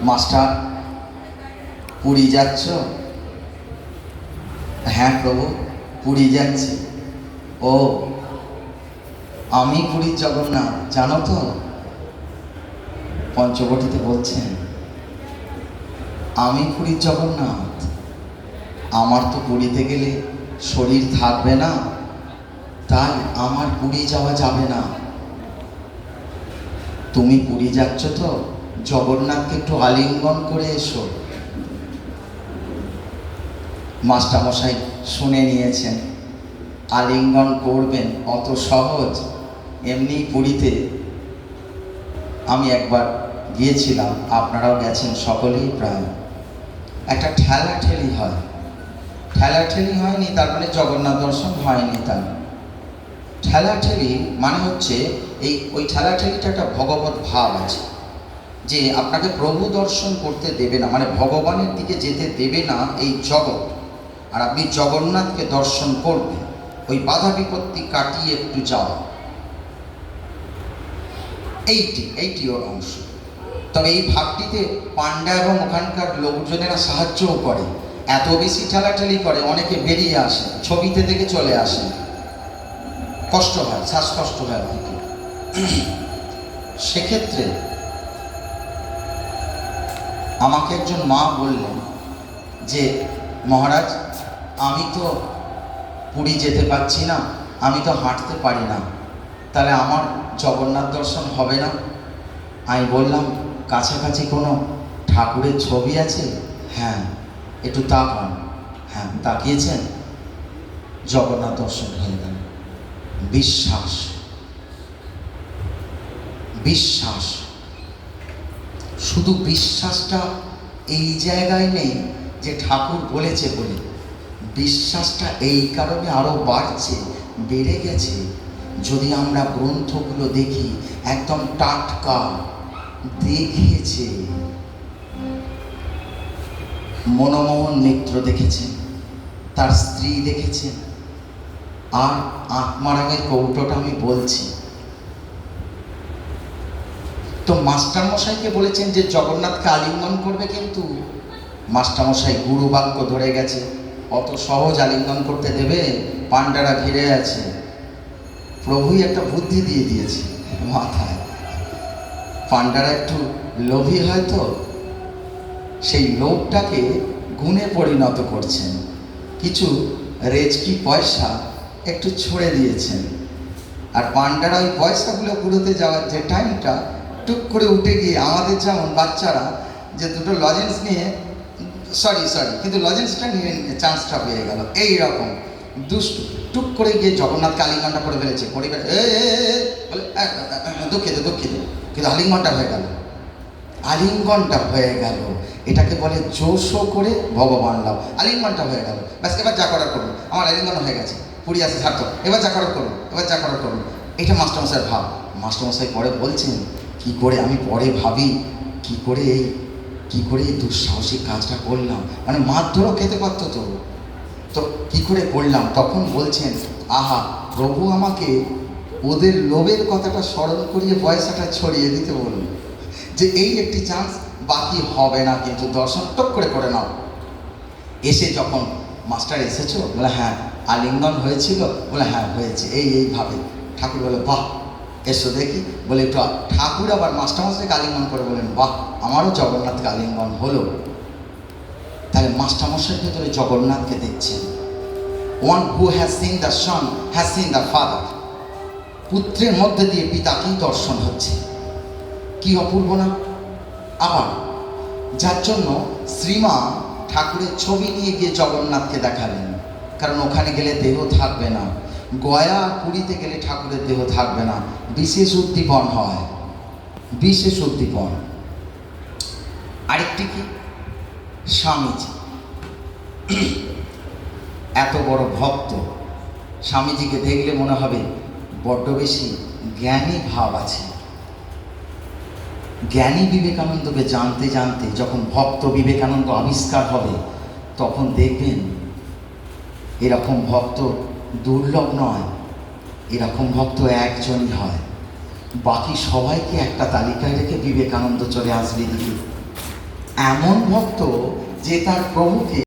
Master, Puri যাচ্ছ? হ্যাঁ প্রভু, পুরী যাচ্ছি। ও, আমি পুরীর জগন্নাথ, জানো তো? পঞ্চবটিতে বলছেন আমি পুরীর জগন্নাথ। আমার তো পুরীতে গেলে শরীর থাকবে না, তাই আমার পুরী যাওয়া যাবে না। তুমি পুরী যাচ্ছ তো, জগন্নাথকে একটু আলিঙ্গন করে এসো। মাস্টারমশাই শুনে নিয়েছেন, আলিঙ্গন করবেন অত সহজ? এমনি পুরীতে আমি একবার গিয়েছিলাম, আপনারাও গেছেন সকলেই প্রায়। একটা ঠেলাঠেলি হয়, ঠেলাঠেলি হয়নি তার মানে জগন্নাথ দর্শন হয়নি। তার ঠেলাঠেলি মানে হচ্ছে ওই ঠেলাঠেলিটা একটা ভগবত ভাব আছে, যে আপনাকে প্রভু দর্শন করতে দেবে না, মানে ভগবানের দিকে যেতে দেবে না এই জগৎ, আর আপনি জগন্নাথকে দর্শন করবেন। ওই বাধা বিপত্তি কাটিয়ে একটু যাওয়া, এইটি ওর অংশ। তবে এই ভাবটিতে পাণ্ডা এবং ওখানকার লোকজনেরা সাহায্যও করে। এত বেশি ঠেলাঠেলি করে অনেকে বেরিয়ে আসে, ছবিতে থেকে চলে আসে, কষ্ট হয়, শ্বাসকষ্ট হয় অনেকে। সেক্ষেত্রে আমাকে একজন মা বললেন যে মহারাজ, আমি তো পুরী যেতে পারছি না, আমি তো হাঁটতে পারি না, তাহলে আমার জগন্নাথ দর্শন হবে না। আমি বললাম, কাছাকাছি কোনো ঠাকুরের ছবি আছে? হ্যাঁ, একটু তাকান। হ্যাঁ, তাকিয়েছেন, জগন্নাথ দর্শন হয়ে গেল। বিশ্বাস, বিশ্বাস, শুধু বিশ্বাসটা এই জায়গায় নেই যে ঠাকুর বলেছে বলে, বিশ্বাসটা এই কারণে আরো বাড়ছে, বেড়ে গেছে। যদি আমরা গ্রন্থগুলো দেখি, একদম টাটকা দেখিয়েছে। মনমোহন মিত্র দেখেছেন, তার স্ত্রী দেখেছেন, আর আত্মারাগের কৌটোটা আমি বলছি। তো মাস্টারমশাইকে বলেছেন যে জগন্নাথকে আলিঙ্গন করবে, কিন্তু মাস্টারমশাই গুরু বাক্য ধরে গেছে, অত সহজ আলিঙ্গন করতে দেবে? পাণ্ডারা ঘিরে আছে। প্রভুই একটা বুদ্ধি দিয়ে দিয়েছে মাথায়। পাণ্ডারা একটু লোভী হয়তো, সেই লোভটাকে গুণে পরিণত করছেন। কিছু রেজকি পয়সা একটু ছড়ে দিয়েছেন, আর পাণ্ডারা ওই পয়সাগুলো কুড়োতে যাওয়ার যে টাইমটা, টুক করে উঠে গিয়ে আমাদের যেমন বাচ্চারা যে দুটো লজেন্স নিয়ে, সরি কিন্তু লজেন্সটা নিয়ে চান্সটা পেয়ে গেল, এইরকম দুষ্টু টুক করে গিয়ে জগন্নাথকে আলিঙ্গনটা করে ফেলেছে। পরিবার বলে দুঃখিত, কিন্তু আলিঙ্গনটা হয়ে গেল, আলিঙ্গনটা হয়ে গেল। এটাকে বলে জোশো করে ভগবান লাভ। আলিঙ্গনটা হয়ে গেল, ব্যাস, এবার যা করার করুন, আমার আলিঙ্গন হয়ে গেছে, পুরী আসে সার্থক, এবার যা করার করুন, এটা মাস্টারমশাইয়ের ভাব। মাস্টারমশাই পরে বলছেন, কি করে আমি পরে ভাবি কি করে এই দুঃসাহসিক কাজটা করলাম, মানে মারধরও খেতে পারতো তো কি করে করলাম। তখন বলছেন, আহা, প্রভু আমাকে ওদের লোভের কথাটা স্মরণ করিয়ে পয়সাটা ছড়িয়ে দিতে বলুন, যে এই একটি চান্স, বাকি হবে না, কিন্তু দর্শন টক করে নাও। এসে যখন, মাস্টার এসেছো? বলে হ্যাঁ। আলিঙ্গন হয়েছিল? বলে হ্যাঁ হয়েছে, এইভাবে। ঠাকুর বলে, বাহ, এসো দেখি। বলে একটু, ঠাকুর আবার মাস্টারমশাইকে আলিঙ্গন করে বলেন, বাহ, আমারও জগন্নাথকে আলিঙ্গন হলো। তাহলে মাস্টারমশাইয়ের ভেতরে জগন্নাথকে দেখছেন। One who has seen the son has seen the father. পুত্রের মধ্যে দিয়ে পিতাকেই দর্শন হচ্ছে, কি অপূর্ব না? আবার যার জন্য শ্রীমা ঠাকুরের ছবি নিয়ে গিয়ে জগন্নাথকে দেখালেন, কারণ ওখানে গেলে দেহ থাকবে না। গয়া পুরীতে গেলে ঠাকুরের দেহ থাকবে না, বিশেষ উদ্দীপন হয়, বিশেষ উদ্দীপন। আরেকটি কি, স্বামীজি এত বড় ভক্ত, স্বামীজিকে দেখলে মনে হবে বড্ড বেশি জ্ঞানী ভাব আছে। জ্ঞানী বিবেকানন্দকে জানতে জানতে যখন ভক্ত বিবেকানন্দ আবিষ্কার হবে, তখন দেখবেন এরকম ভক্ত দুর্লভ নয়, এরকম ভক্ত একজনই হয়। বাকি সবাইকে একটা তালিকায় রেখে বিবেকানন্দ চলে আসবে দিকে। এমন ভক্ত যে তার প্রভুকে